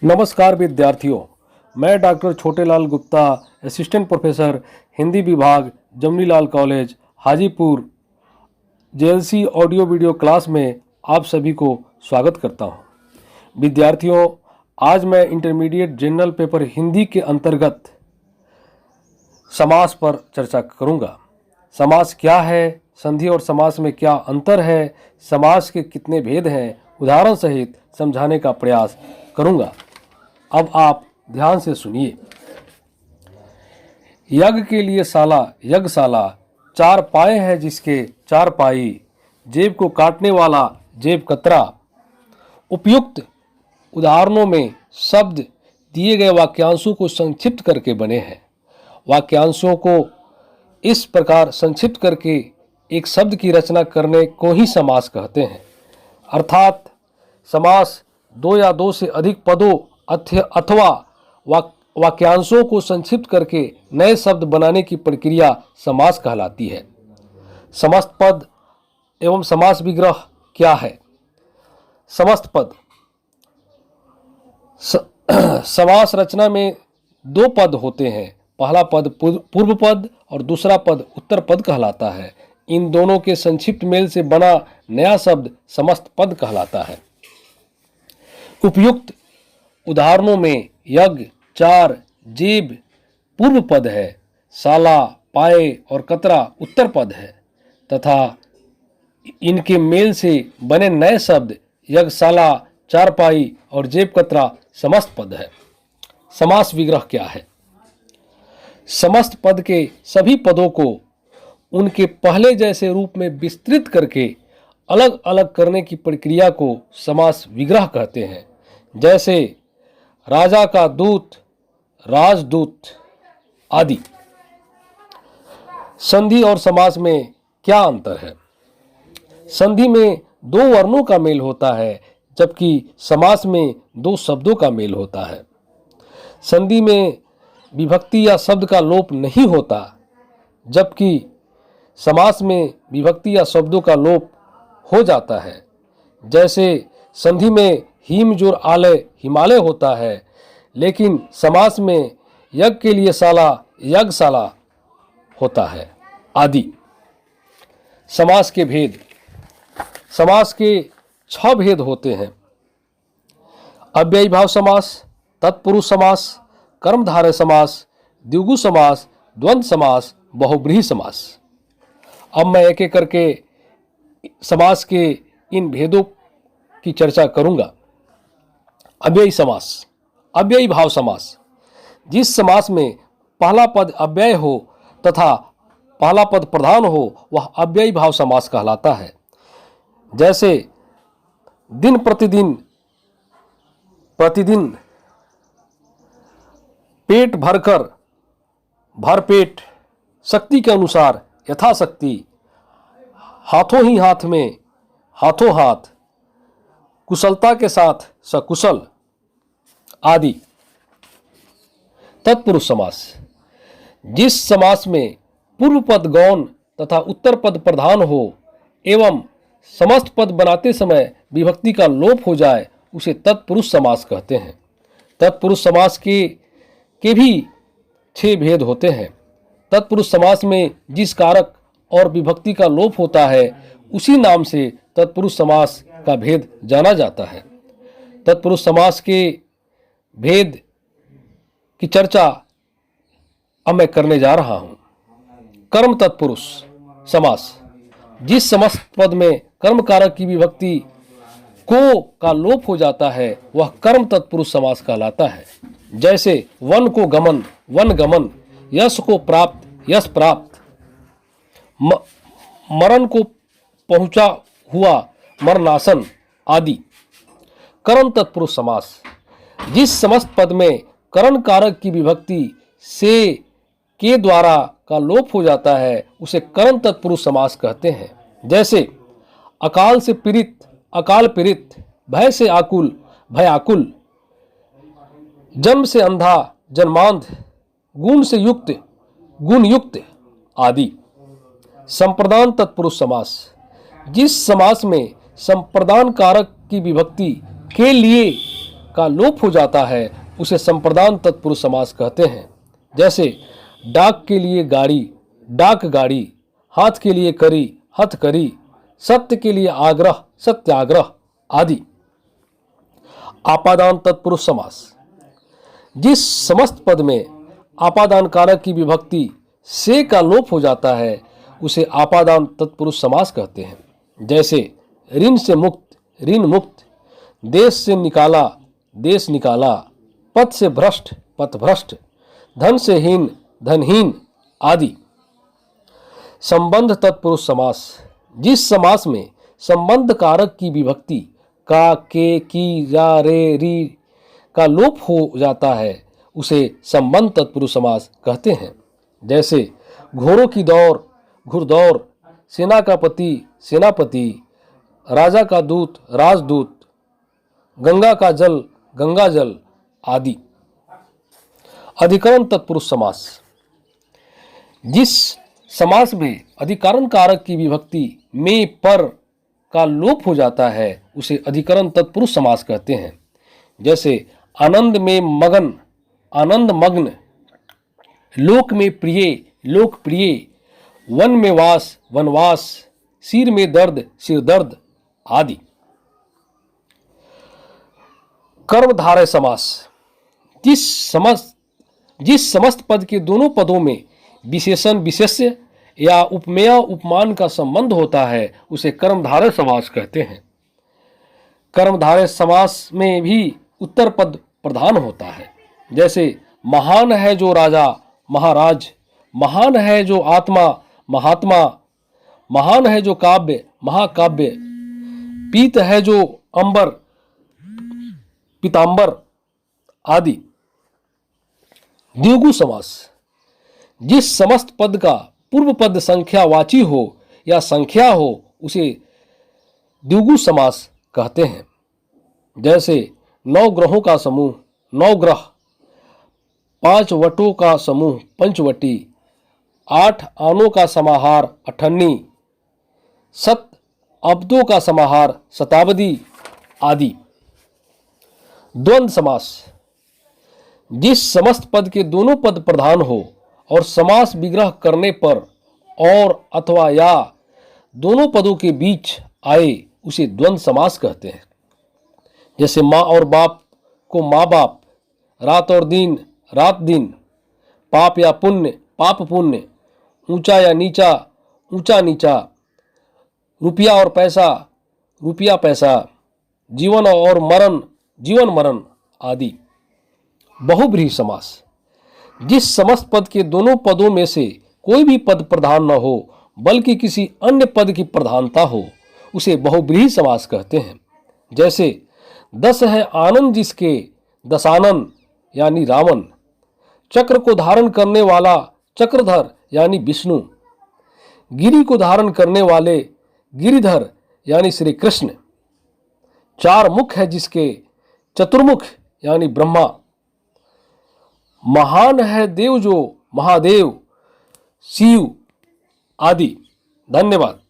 नमस्कार विद्यार्थियों, मैं doctor Chhotelal Gupta, assistant professor Hindi विभाग, Jamnilal college, Hajipur, JLC audio video class में आप सभी को स्वागत करता हूं। विद्यार्थियों, आज मैं इंटरमीडिएट जनरल पेपर हिंदी के अंतर्गत समास पर चर्चा करूंगा। समास क्या है, संधि और समास में क्या अंतर है, समास के कितने भेद हैं, उदाहरण सहित समझाने का प्रयास करूंगा। अब आप ध्यान से सुनिए। यज्ञ के लिए साला, यज्ञशाला, चार पाए हैं जिसके चार पाई, जेब को काटने वाला जेब कतरा। उपयुक्त उदाहरणों में शब्द दिए गए वाक्यांशों को संक्षिप्त करके बने हैं। वाक्यांशों को इस प्रकार संक्षिप्त करके एक शब्द की रचना करने को ही समास कहते हैं। अर्थात समास दो या दो से अधिक पदों अथवा वाक्यांशों को संक्षिप्त करके नए शब्द बनाने की प्रक्रिया समास कहलाती है। समस्त पद एवं समास विग्रह क्या है? समस्त पद समास रचना में दो पद होते हैं। पहला पद पूर्व पद और दूसरा पद उत्तर पद कहलाता है। इन दोनों के संक्षिप्त मेल से बना नया शब्द समस्त पद कहलाता है। उपयुक्त उदाहरणों में यज्ञ, चार, जेब पूर्व पद है, साला, पाए और कतरा उत्तर पद है तथा इनके मेल से बने नए शब्द यज्ञशाला, चारपाई और जेब कतरा समस्त पद है। समास विग्रह क्या है? समस्त पद के सभी पदों को उनके पहले जैसे रूप में विस्तृत करके अलग अलग करने की प्रक्रिया को समास विग्रह कहते हैं। जैसे राजा का दूत, राजदूत आदि। संधि और समास में क्या अंतर है? संधि में दो वर्णों का मेल होता है जबकि समास में दो शब्दों का मेल होता है। संधि में विभक्ति या शब्द का लोप नहीं होता जबकि समास में विभक्ति या शब्दों का लोप हो जाता है। जैसे संधि में हिम जोर आलय हिमालय होता है, लेकिन समास में यज्ञ के लिए साला यज्ञशाला होता है आदि। समास के भेद। समास के 6 भेद होते हैं। अव्ययी भाव समास, तत्पुरुष समास, कर्मधारय समास, द्विगु समास, द्वंद्व समास, बहुब्रीहि समास। अब मैं एक एक करके समास के इन भेदों की चर्चा करूंगा। अव्ययी समास, अव्ययी भाव समास। जिस समास में पहला पद अव्यय हो तथा पहला पद प्रधान हो वह अव्ययी भाव समास कहलाता है। जैसे दिन प्रतिदिन, प्रतिदिन, पेट भरकर, भरपेट, शक्ति के अनुसार, यथाशक्ति, हाथों ही हाथ में, हाथों हाथ, कुशलता के साथ, सकुशल आदि। तत्पुरुष समास। जिस समास में पूर्व पद गौण तथा उत्तर पद प्रधान हो एवं समस्त पद बनाते समय विभक्ति का लोप हो जाए उसे तत्पुरुष समास कहते हैं। तत्पुरुष समास के भी 6 भेद होते हैं। तत्पुरुष समास में जिस कारक और विभक्ति का लोप होता है उसी नाम से तत्पुरुष समास का भेद जाना जाता है। तत्पुरुष समास के भेद की चर्चा अब मैं करने जा रहा हूं। कर्म तत्पुरुष समास। जिस समस्त पद में कर्म कारक की विभक्ति को का लोप हो जाता है वह कर्म तत्पुरुष समास कहलाता है। जैसे वन को गमन, वन गमन, यश को प्राप्त, यश प्राप्त, मरण को पहुंचा हुआ, मरणासन आदि। कर्म तत्पुरुष समास। जिस समस्त पद में करण कारक की विभक्ति से के द्वारा का लोप हो जाता है उसे कर्म तत्पुरुष समास कहते हैं। जैसे अकाल से पीड़ित, अकाल पीड़ित, भय से आकुल, भय आकुल, जन्म से अंधा, जन्मांध, गुण से युक्त, गुण युक्त आदि। संप्रदान तत्पुरुष समास। जिस समास में संप्रदान कारक की विभक्ति के लिए का लोप हो जाता है उसे संप्रदान तत्पुरुष समास कहते हैं। जैसे डाक के लिए गाड़ी, डाक गाड़ी, हाथ के लिए करी, हथकरी, सत्य के लिए आग्रह, सत्याग्रह आदि। आपादान तत्पुरुष समास। जिस समस्त पद में आपादान कारक की विभक्ति से का लोप हो जाता है उसे आपादान तत्पुरुष समास कहते हैं। जैसे ऋण से मुक्त, ऋण मुक्त, देश से निकाला, देश निकाला, पथ से भ्रष्ट, पथ भ्रष्ट, धन से हीन, धनहीन आदि। संबंध तत्पुरुष समास। जिस समास में संबंध कारक की विभक्ति का, के, की, या, रे, री का लोप हो जाता है उसे संबंध तत्पुरुष समास कहते हैं। जैसे घोड़ों की दौड़, घुड़दौड़, सेना का पति, सेनापति, राजा का दूत, राजदूत, गंगा का जल, गंगा जल आदि। अधिकरण तत्पुरुष समास। जिस समास में अधिकरण कारक की विभक्ति में, पर का लोप हो जाता है उसे अधिकरण तत्पुरुष समास कहते हैं। जैसे आनंद में मगन, आनंद मग्न, लोक में प्रिय, लोकप्रिय, वन में वास, वनवास, सिर में दर्द, सिर दर्द आदि। कर्मधारय समास। जिस समस्त पद के दोनों पदों में विशेषण विशेष्य या उपमेय उपमान का संबंध होता है उसे कर्मधारय समास कहते हैं। कर्मधारय समास में भी उत्तर पद प्रधान होता है। जैसे महान है जो राजा, महाराज, महान है जो आत्मा, महात्मा, महान है जो काव्य, महाकाव्य, पीत है जो अंबर, पीतांबर आदि। द्विगु समास। जिस समस्त पद का पूर्व पद संख्यावाची हो या संख्या हो उसे द्विगु समास कहते हैं। जैसे 9 ग्रहों का समूह, 9 ग्रह, 5 वटों का समूह, पंचवटी, 8 आनों का समाहार, अठन्नी, 7 अब्दों का समाहार, शताब्दी आदि। द्वंद्व समास। जिस समस्त पद के दोनों पद प्रधान हो और समास विग्रह करने पर और अथवा या दोनों पदों के बीच आए उसे द्वंद्व समास कहते हैं। जैसे माँ और बाप को माँ बाप, रात और दिन, रात दिन, पाप या पुण्य, पाप पुण्य, ऊंचा या नीचा, ऊंचा नीचा, रुपया और पैसा, रुपया पैसा, जीवन और मरण, जीवन मरण आदि। बहुब्रीहि समास। जिस समस्त पद के दोनों पदों में से कोई भी पद प्रधान न हो बल्कि किसी अन्य पद की प्रधानता हो उसे बहुब्रीहि समास कहते हैं। जैसे 10 है आनंद जिसके, दशानन यानी रावण, चक्र को धारण करने वाला चक्रधर यानी विष्णु, गिरि को धारण करने वाले गिरिधर यानी श्री कृष्ण, 4 मुख है जिसके, चतुर्मुख यानी ब्रह्मा, महान है देव जो, महादेव शिव आदि। धन्यवाद।